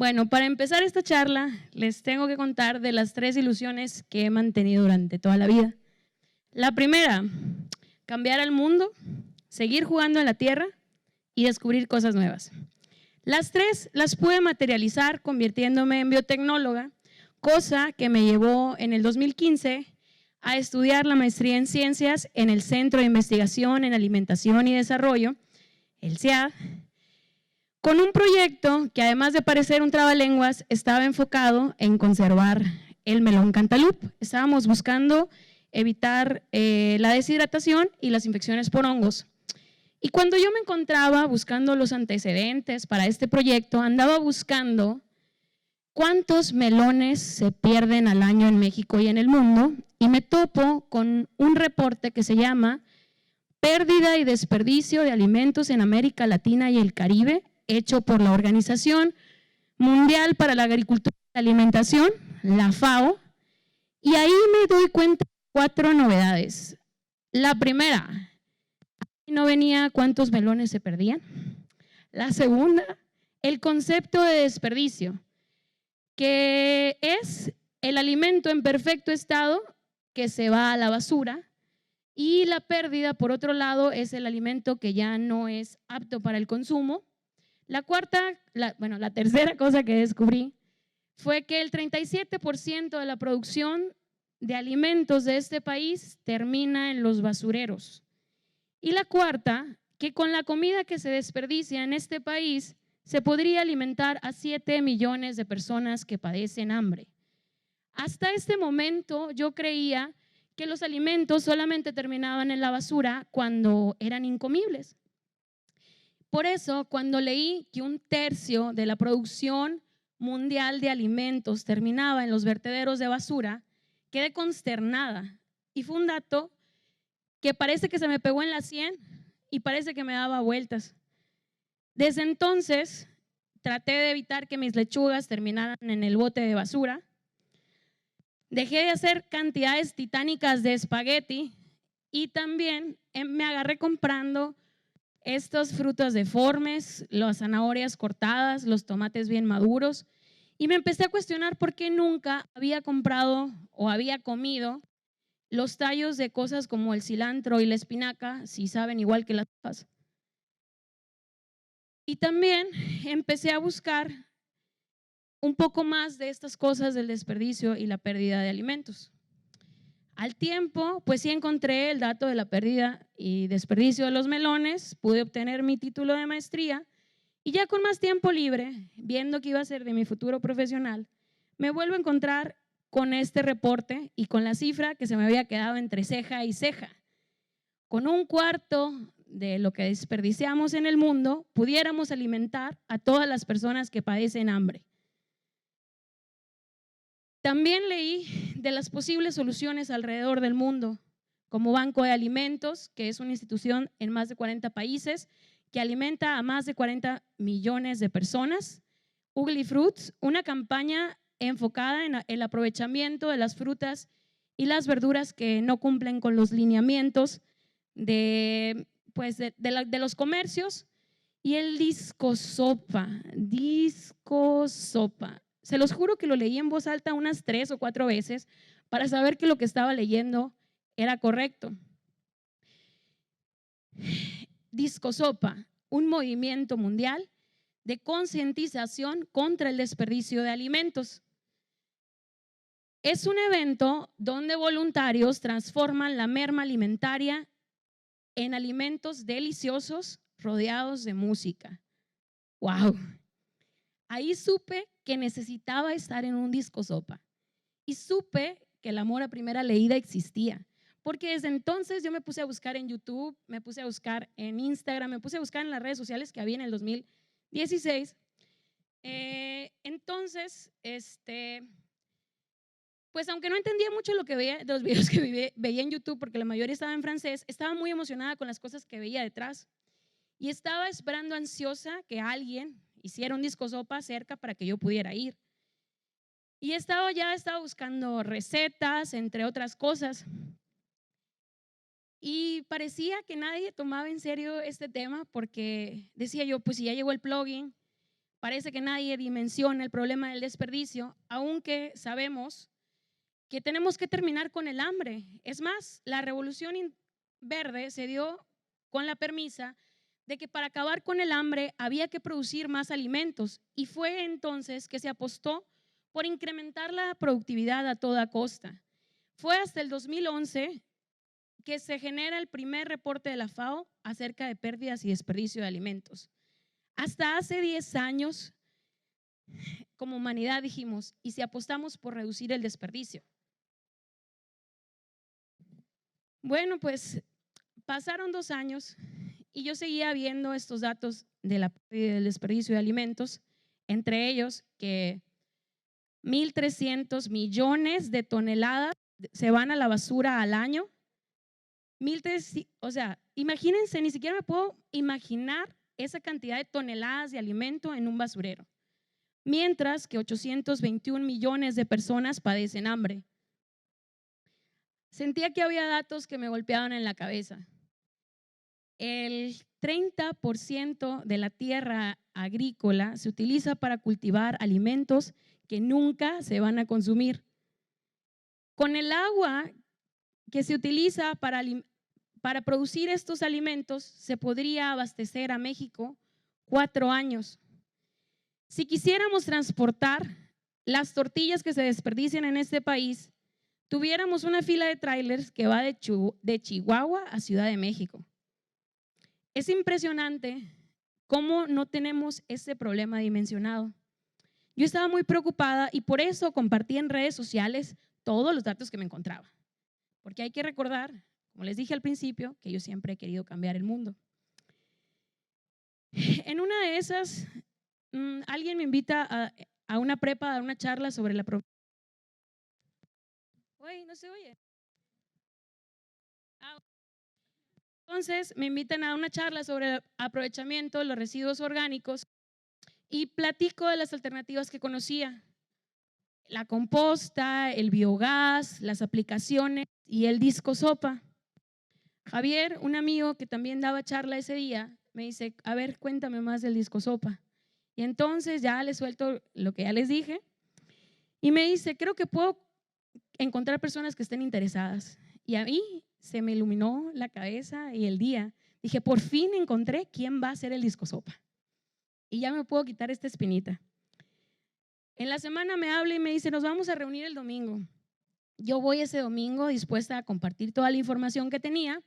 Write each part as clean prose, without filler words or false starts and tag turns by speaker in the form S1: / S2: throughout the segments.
S1: Bueno, para empezar esta charla, les tengo que contar de las 3 ilusiones que he mantenido durante toda la vida. La primera, cambiar al mundo, seguir jugando en la tierra y descubrir cosas nuevas. Las 3 las pude materializar convirtiéndome en biotecnóloga, cosa que me llevó en el 2015 a estudiar la maestría en ciencias en el Centro de Investigación en Alimentación y Desarrollo, el CIAD, con un proyecto que además de parecer un trabalenguas, estaba enfocado en conservar el melón cantaloupe. Estábamos buscando evitar la deshidratación y las infecciones por hongos. Y cuando yo me encontraba buscando los antecedentes para este proyecto, andaba buscando cuántos melones se pierden al año en México y en el mundo, y me topo con un reporte que se llama Pérdida y desperdicio de alimentos en América Latina y el Caribe, hecho por la Organización Mundial para la Agricultura y la Alimentación, la FAO, y ahí me doy cuenta de 4 novedades. La primera, no venía cuántos melones se perdían. La segunda, el concepto de desperdicio, que es el alimento en perfecto estado que se va a la basura, y la pérdida, por otro lado, es el alimento que ya no es apto para el consumo. La tercera cosa que descubrí fue que el 37% de la producción de alimentos de este país termina en los basureros. Y la cuarta, que con la comida que se desperdicia en este país se podría alimentar a 7 millones de personas que padecen hambre. Hasta este momento yo creía que los alimentos solamente terminaban en la basura cuando eran incomibles. Por eso, cuando leí que 1/3 de la producción mundial de alimentos terminaba en los vertederos de basura, quedé consternada. Y fue un dato que parece que se me pegó en la 100 y parece que me daba vueltas. Desde entonces, traté de evitar que mis lechugas terminaran en el bote de basura. Dejé de hacer cantidades titánicas de espagueti y también me agarré comprando estos frutos deformes, las zanahorias cortadas, los tomates bien maduros, y me empecé a cuestionar por qué nunca había comprado o había comido los tallos de cosas como el cilantro y la espinaca, si saben igual que las papas. Y también empecé a buscar un poco más de estas cosas del desperdicio y la pérdida de alimentos. Al tiempo, pues sí encontré el dato de la pérdida y desperdicio de los melones, pude obtener mi título de maestría y ya con más tiempo libre, viendo qué iba a ser de mi futuro profesional, me vuelvo a encontrar con este reporte y con la cifra que se me había quedado entre ceja y ceja. Con 1/4 de lo que desperdiciamos en el mundo, pudiéramos alimentar a todas las personas que padecen hambre. También leí de las posibles soluciones alrededor del mundo, como Banco de Alimentos, que es una institución en más de 40 países que alimenta a más de 40 millones de personas. Ugly Fruits, una campaña enfocada en el aprovechamiento de las frutas y las verduras que no cumplen con los lineamientos de los comercios. Y el Disco Sopa. Se los juro que lo leí en voz alta unas 3 o 4 veces para saber que lo que estaba leyendo era correcto. Disco Sopa, un movimiento mundial de concientización contra el desperdicio de alimentos. Es un evento donde voluntarios transforman la merma alimentaria en alimentos deliciosos rodeados de música. ¡Wow! Ahí supe que necesitaba estar en un Disco Sopa y supe que el amor a primera leída existía, porque desde entonces yo me puse a buscar en YouTube, me puse a buscar en Instagram, me puse a buscar en las redes sociales que había en el 2016. Pues aunque no entendía mucho lo que veía de los videos que veía en YouTube, porque la mayoría estaba en francés, estaba muy emocionada con las cosas que veía detrás y estaba esperando ansiosa que alguien hiciera un Disco Sopa cerca para que yo pudiera ir. Y estaba buscando recetas, entre otras cosas. Y parecía que nadie tomaba en serio este tema porque decía yo, pues si ya llegó el plugin, parece que nadie dimensiona el problema del desperdicio, aunque sabemos que tenemos que terminar con el hambre. Es más, la revolución verde se dio con la premisa de que para acabar con el hambre había que producir más alimentos, y fue entonces que se apostó por incrementar la productividad a toda costa. Fue hasta el 2011 que se genera el primer reporte de la FAO acerca de pérdidas y desperdicio de alimentos. Hasta hace 10 años, como humanidad dijimos, ¿y si apostamos por reducir el desperdicio? Bueno, pues pasaron 2 años y yo seguía viendo estos datos de la pérdida del desperdicio de alimentos, entre ellos que 1.300 millones de toneladas se van a la basura al año. 1.300, o sea, imagínense, ni siquiera me puedo imaginar esa cantidad de toneladas de alimento en un basurero. Mientras que 821 millones de personas padecen hambre. Sentía que había datos que me golpeaban en la cabeza. El 30% de la tierra agrícola se utiliza para cultivar alimentos que nunca se van a consumir. Con el agua que se utiliza para producir estos alimentos, se podría abastecer a México 4 años. Si quisiéramos transportar las tortillas que se desperdician en este país, tuviéramos una fila de trailers que va de Chihuahua a Ciudad de México. Es impresionante cómo no tenemos ese problema dimensionado. Yo estaba muy preocupada y por eso compartí en redes sociales todos los datos que me encontraba. Porque hay que recordar, como les dije al principio, que yo siempre he querido cambiar el mundo. En una de esas, alguien me invita a una prepa a dar una charla sobre la... Oye, ¿no se oye? Entonces me invitan a una charla sobre el aprovechamiento de los residuos orgánicos y platico de las alternativas que conocía. La composta, el biogás, las aplicaciones y el disco sopa. Javier, un amigo que también daba charla ese día, me dice, a ver, cuéntame más del disco sopa. Y entonces ya le suelto lo que ya les dije y me dice, creo que puedo encontrar personas que estén interesadas. Y a mí se me iluminó la cabeza y el día. Dije, por fin encontré quién va a hacer el disco sopa. Y ya me puedo quitar esta espinita. En la semana me habla y me dice, nos vamos a reunir el domingo. Yo voy ese domingo dispuesta a compartir toda la información que tenía.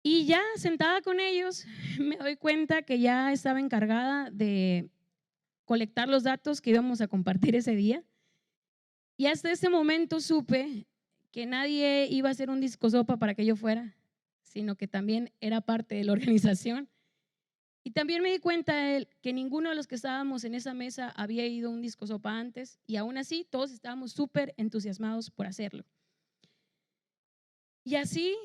S1: Y ya sentada con ellos, me doy cuenta que ya estaba encargada de colectar los datos que íbamos a compartir ese día. Y hasta ese momento supe que nadie iba a hacer un disco sopa para que yo fuera, sino que también era parte de la organización. Y también me di cuenta de que ninguno de los que estábamos en esa mesa había ido a un disco sopa antes, y aún así todos estábamos súper entusiasmados por hacerlo. Y así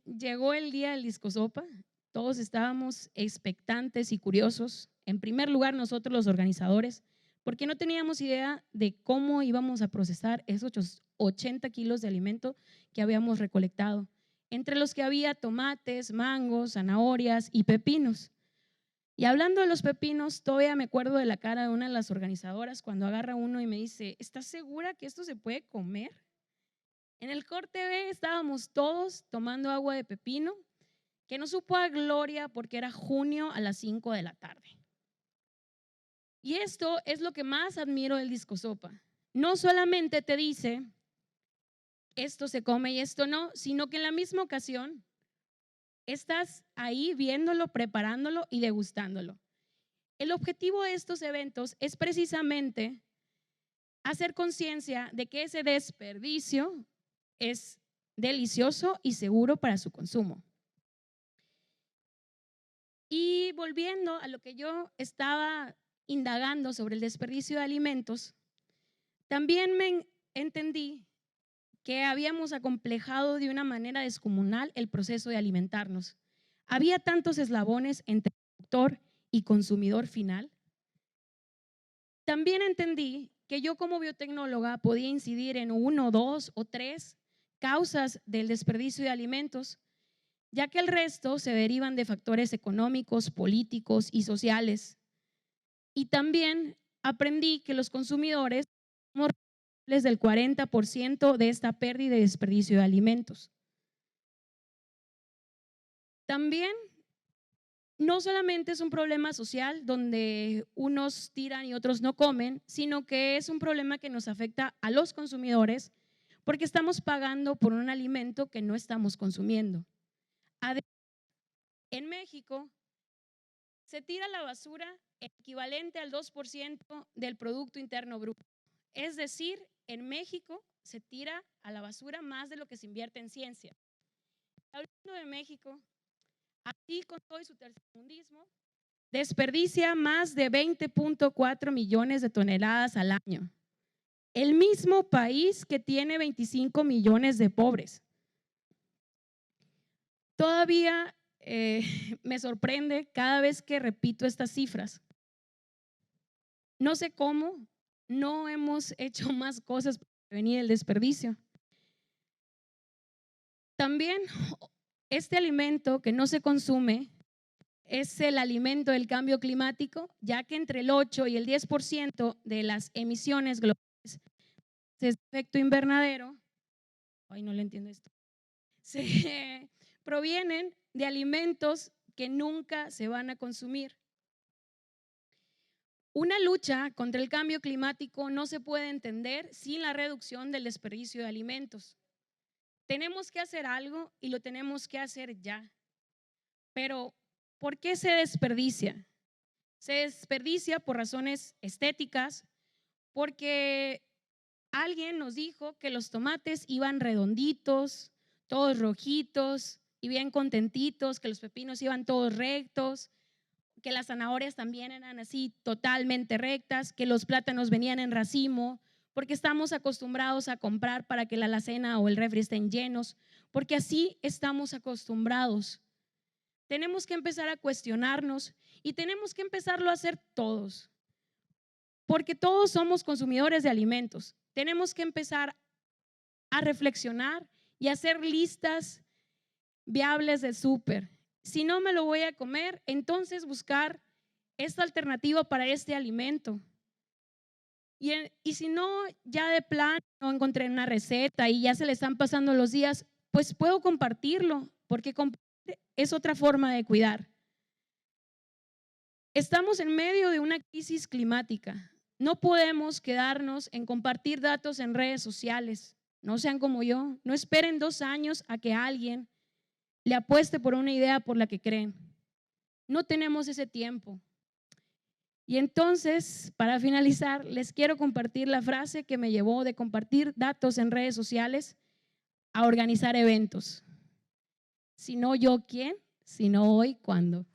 S1: llegó el día del disco sopa. Todos estábamos expectantes y curiosos. En primer lugar, nosotros los organizadores, porque no teníamos idea de cómo íbamos a procesar esos 80 kilos de alimento que habíamos recolectado, entre los que había tomates, mangos, zanahorias y pepinos. Y hablando de los pepinos, todavía me acuerdo de la cara de una de las organizadoras cuando agarra uno y me dice, ¿estás segura que esto se puede comer? En el corte B estábamos todos tomando agua de pepino, que no supo a gloria porque era junio a las 5 de la tarde. Y esto es lo que más admiro del disco sopa. No solamente te dice, esto se come y esto no, sino que en la misma ocasión estás ahí viéndolo, preparándolo y degustándolo. El objetivo de estos eventos es precisamente hacer conciencia de que ese desperdicio es delicioso y seguro para su consumo. Y volviendo a lo que yo estaba indagando sobre el desperdicio de alimentos, también me entendí que habíamos acomplejado de una manera descomunal el proceso de alimentarnos. Había tantos eslabones entre productor y consumidor final. También entendí que yo como biotecnóloga podía incidir en 1, 2 o 3 causas del desperdicio de alimentos, ya que el resto se derivan de factores económicos, políticos y sociales. Y también aprendí que los consumidores somos responsables del 40% de esta pérdida y desperdicio de alimentos. También no solamente es un problema social donde unos tiran y otros no comen, sino que es un problema que nos afecta a los consumidores porque estamos pagando por un alimento que no estamos consumiendo. Además, en México se tira a la basura el equivalente al 2% del Producto Interno Bruto. Es decir, en México se tira a la basura más de lo que se invierte en ciencia. Hablando de México, así con todo y su tercermundismo, desperdicia más de 20.4 millones de toneladas al año. El mismo país que tiene 25 millones de pobres. Todavía me sorprende cada vez que repito estas cifras. No sé cómo no hemos hecho más cosas para prevenir el desperdicio. También este alimento que no se consume es el alimento del cambio climático, ya que entre el 8 y el 10% de las emisiones globales de efecto invernadero, ay, no le entiendo esto, se provienen de alimentos que nunca se van a consumir. Una lucha contra el cambio climático no se puede entender sin la reducción del desperdicio de alimentos. Tenemos que hacer algo y lo tenemos que hacer ya. Pero, ¿por qué se desperdicia? Se desperdicia por razones estéticas, porque alguien nos dijo que los tomates iban redonditos, todos rojitos y bien contentitos, que los pepinos iban todos rectos, que las zanahorias también eran así totalmente rectas, que los plátanos venían en racimo, porque estamos acostumbrados a comprar para que la alacena o el refri estén llenos, porque así estamos acostumbrados. Tenemos que empezar a cuestionarnos y tenemos que empezarlo a hacer todos, porque todos somos consumidores de alimentos. Tenemos que empezar a reflexionar y hacer listas viables de súper. Si no me lo voy a comer, entonces buscar esta alternativa para este alimento. Y si no, ya de plano no encontré una receta y ya se le están pasando los días, pues puedo compartirlo, porque compartir es otra forma de cuidar. Estamos en medio de una crisis climática. No podemos quedarnos en compartir datos en redes sociales. No sean como yo. No esperen 2 años a que alguien le apueste por una idea por la que creen. No tenemos ese tiempo. Y entonces, para finalizar, les quiero compartir la frase que me llevó de compartir datos en redes sociales a organizar eventos. Si no yo, ¿quién? Si no hoy, ¿cuándo?